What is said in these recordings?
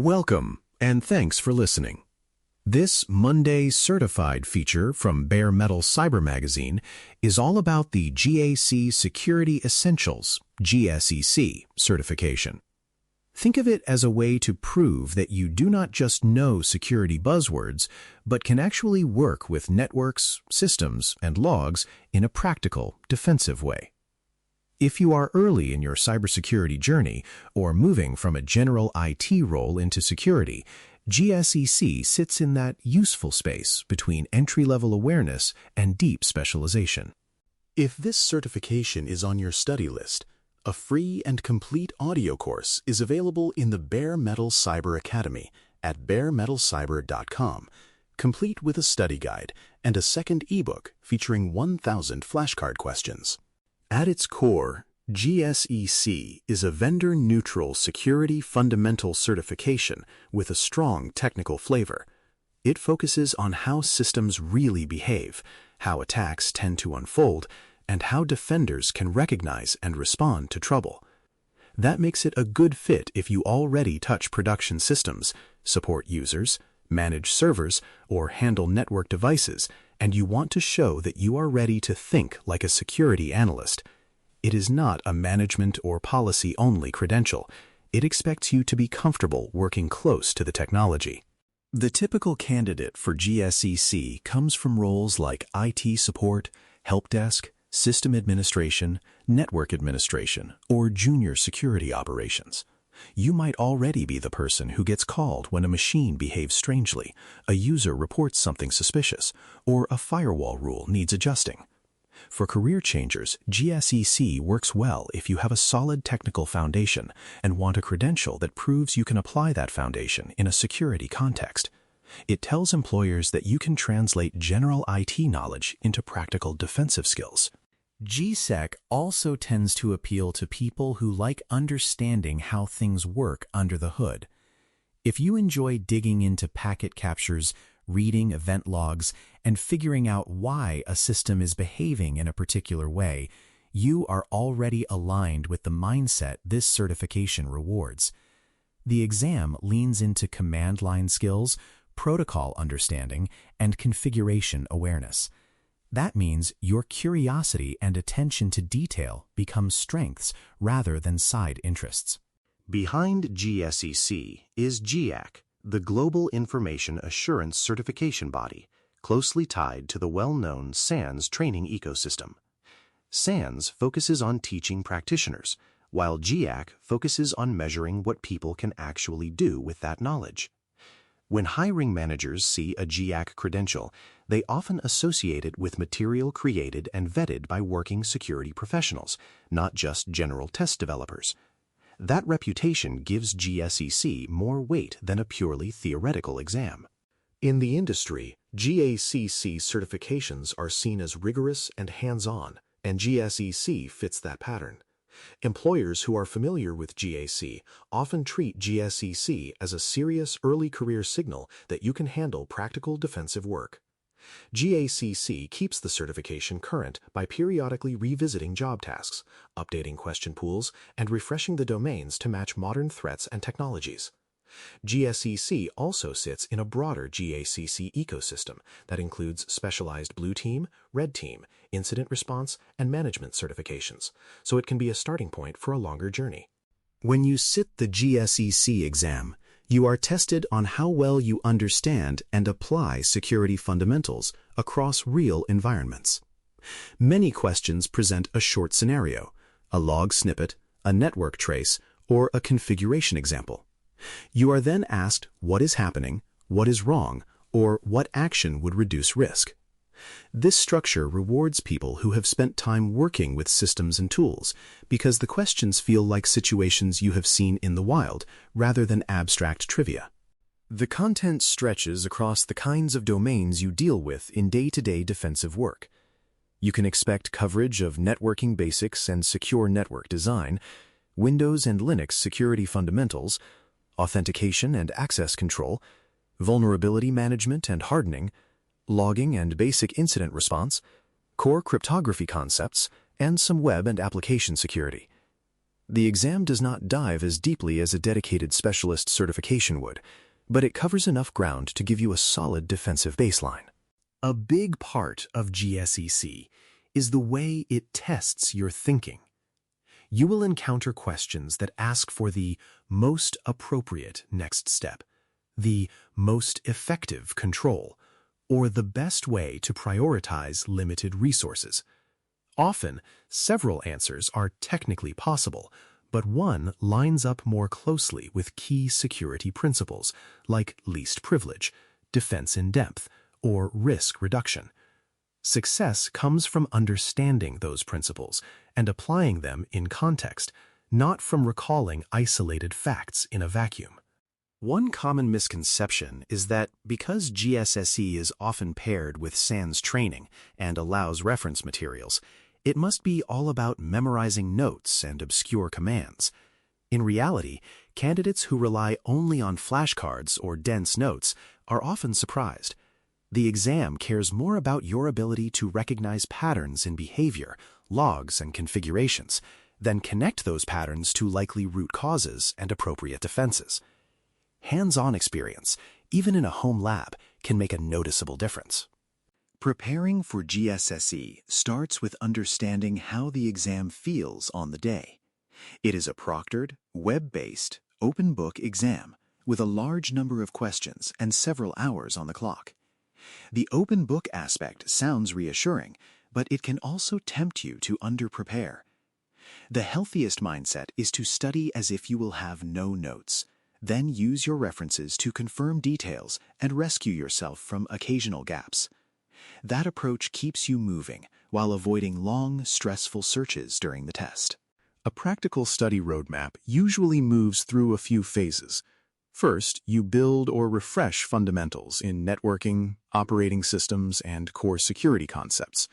Welcome, and thanks for listening. This Monday Certified feature from Bare Metal Cyber Magazine is all about the GAC Security Essentials (GSEC) certification. Think of it as a way to prove that you do not just know security buzzwords, but can actually work with networks, systems, and logs in a practical, defensive way. If you are early in your cybersecurity journey or moving from a general IT role into security, GSEC sits in that useful space between entry-level awareness and deep specialization. If this certification is on your study list, a free and complete audio course is available in the Bare Metal Cyber Academy at baremetalcyber.com, complete with a study guide and a second ebook featuring 1,000 flashcard questions. At its core, GSEC is a vendor-neutral security fundamental certification with a strong technical flavor. It focuses on how systems really behave, how attacks tend to unfold, and how defenders can recognize and respond to trouble. That makes it a good fit if you already touch production systems, support users, manage servers, or handle network devices, and you want to show that you are ready to think like a security analyst. It is not a management or policy-only credential. It expects you to be comfortable working close to the technology. The typical candidate for GSEC comes from roles like IT support, help desk, system administration, network administration, or junior security operations. You might already be the person who gets called when a machine behaves strangely, a user reports something suspicious, or a firewall rule needs adjusting. For career changers, GSEC works well if you have a solid technical foundation and want a credential that proves you can apply that foundation in a security context. It tells employers that you can translate general IT knowledge into practical defensive skills. GSEC also tends to appeal to people who like understanding how things work under the hood. If you enjoy digging into packet captures, reading event logs, and figuring out why a system is behaving in a particular way, you are already aligned with the mindset this certification rewards. The exam leans into command line skills, protocol understanding, and configuration awareness. That means your curiosity and attention to detail become strengths rather than side interests. Behind GSEC is GIAC, the Global Information Assurance Certification Body, closely tied to the well-known SANS training ecosystem. SANS focuses on teaching practitioners, while GIAC focuses on measuring what people can actually do with that knowledge. When hiring managers see a GIAC credential, they often associate it with material created and vetted by working security professionals, not just general test developers. That reputation gives GSEC more weight than a purely theoretical exam. In the industry, GACC certifications are seen as rigorous and hands-on, and GSEC fits that pattern. Employers who are familiar with GAC often treat GSEC as a serious early career signal that you can handle practical defensive work. GACC keeps the certification current by periodically revisiting job tasks, updating question pools, and refreshing the domains to match modern threats and technologies. GSEC also sits in a broader GACC ecosystem that includes specialized Blue Team, Red Team, Incident Response, and Management certifications, so it can be a starting point for a longer journey. When you sit the GSEC exam, you are tested on how well you understand and apply security fundamentals across real environments. Many questions present a short scenario, a log snippet, a network trace, or a configuration example. You are then asked what is happening, what is wrong, or what action would reduce risk. This structure rewards people who have spent time working with systems and tools because the questions feel like situations you have seen in the wild rather than abstract trivia. The content stretches across the kinds of domains you deal with in day-to-day defensive work. You can expect coverage of networking basics and secure network design, Windows and Linux security fundamentals, authentication and access control, vulnerability management and hardening, logging and basic incident response, core cryptography concepts, and some web and application security. The exam does not dive as deeply as a dedicated specialist certification would, but it covers enough ground to give you a solid defensive baseline. A big part of GSEC is the way it tests your thinking. You will encounter questions that ask for the most appropriate next step, the most effective control, or the best way to prioritize limited resources. Often, several answers are technically possible, but one lines up more closely with key security principles, like least privilege, defense in depth, or risk reduction. Success comes from understanding those principles and applying them in context, not from recalling isolated facts in a vacuum. One common misconception is that because GSSE is often paired with SANS training and allows reference materials, it must be all about memorizing notes and obscure commands. In reality, candidates who rely only on flashcards or dense notes are often surprised. The exam cares more about your ability to recognize patterns in behavior, logs, and configurations, than connect those patterns to likely root causes and appropriate defenses. Hands-on experience, even in a home lab, can make a noticeable difference. Preparing for GSSE starts with understanding how the exam feels on the day. It is a proctored, web-based, open-book exam with a large number of questions and several hours on the clock. The open book aspect sounds reassuring, but it can also tempt you to under-prepare. The healthiest mindset is to study as if you will have no notes. Then use your references to confirm details and rescue yourself from occasional gaps. That approach keeps you moving while avoiding long, stressful searches during the test. A practical study roadmap usually moves through a few phases. First, you build or refresh fundamentals in networking, operating systems, and core security concepts.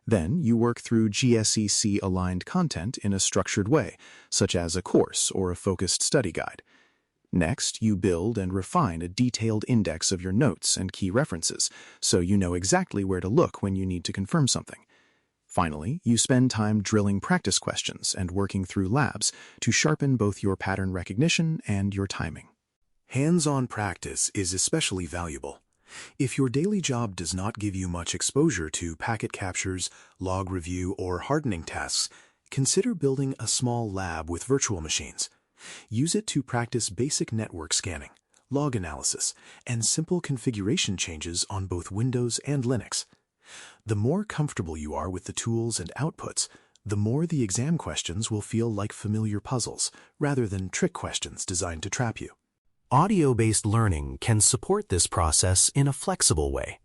Then, you work through GSEC-aligned content in a structured way, such as a course or a focused study guide. Next, you build and refine a detailed index of your notes and key references, so you know exactly where to look when you need to confirm something. Finally, you spend time drilling practice questions and working through labs to sharpen both your pattern recognition and your timing. Hands-on practice is especially valuable. If your daily job does not give you much exposure to packet captures, log review, or hardening tasks, consider building a small lab with virtual machines. Use it to practice basic network scanning, log analysis, and simple configuration changes on both Windows and Linux. The more comfortable you are with the tools and outputs, the more the exam questions will feel like familiar puzzles, rather than trick questions designed to trap you. Audio-based learning can support this process in a flexible way.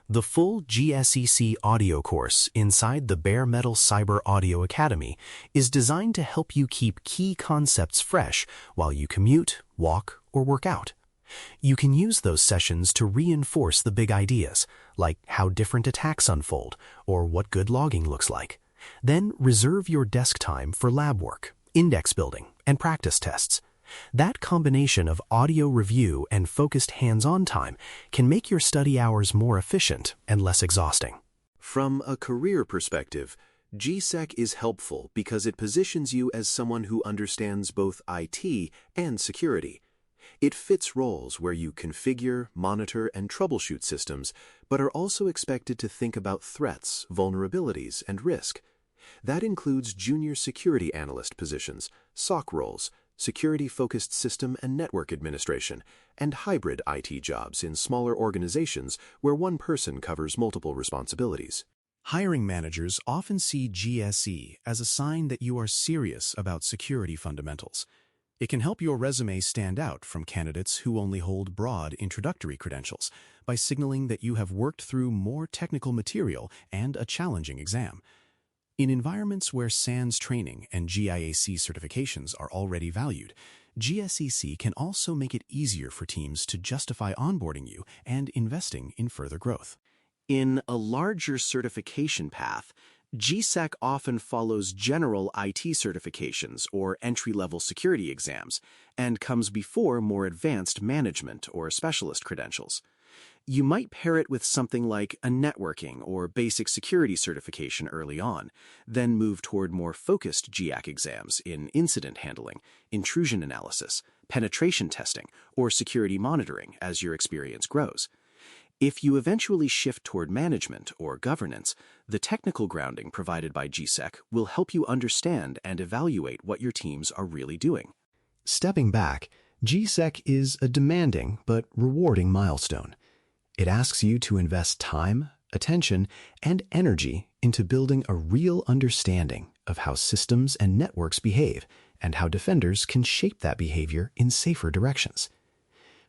The full GSEC audio course inside the Bare Metal Cyber Audio Academy is designed to help you keep key concepts fresh while you commute, walk, or work out. You can use those sessions to reinforce the big ideas, like how different attacks unfold or what good logging looks like. Then reserve your desk time for lab work, index building, and practice tests. That combination of audio review and focused hands-on time can make your study hours more efficient and less exhausting. From a career perspective, GSEC is helpful because it positions you as someone who understands both IT and security. It fits roles where you configure, monitor, and troubleshoot systems, but are also expected to think about threats, vulnerabilities, and risk. That includes junior security analyst positions, SOC roles, security-focused system and network administration, and hybrid IT jobs in smaller organizations where one person covers multiple responsibilities. Hiring managers often see GSE as a sign that you are serious about security fundamentals. It can help your resume stand out from candidates who only hold broad introductory credentials by signaling that you have worked through more technical material and a challenging exam. In environments where SANS training and GIAC certifications are already valued, GSEC can also make it easier for teams to justify onboarding you and investing in further growth. In a larger certification path, GSEC often follows general IT certifications or entry-level security exams and comes before more advanced management or specialist credentials. You might pair it with something like a networking or basic security certification early on, then move toward more focused GIAC exams in incident handling, intrusion analysis, penetration testing, or security monitoring as your experience grows. If you eventually shift toward management or governance, the technical grounding provided by GSEC will help you understand and evaluate what your teams are really doing. Stepping back, GSEC is a demanding but rewarding milestone. It asks you to invest time, attention, and energy into building a real understanding of how systems and networks behave and how defenders can shape that behavior in safer directions.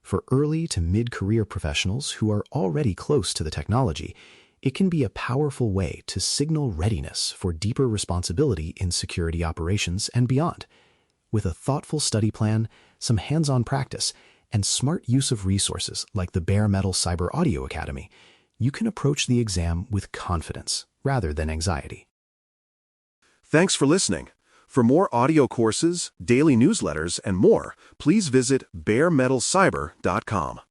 For early to mid-career professionals who are already close to the technology, it can be a powerful way to signal readiness for deeper responsibility in security operations and beyond. With a thoughtful study plan, some hands-on practice, and smart use of resources like the Bare Metal Cyber Audio Academy, you can approach the exam with confidence rather than anxiety. Thanks for listening. For more audio courses, daily newsletters, and more, please visit baremetalcyber.com.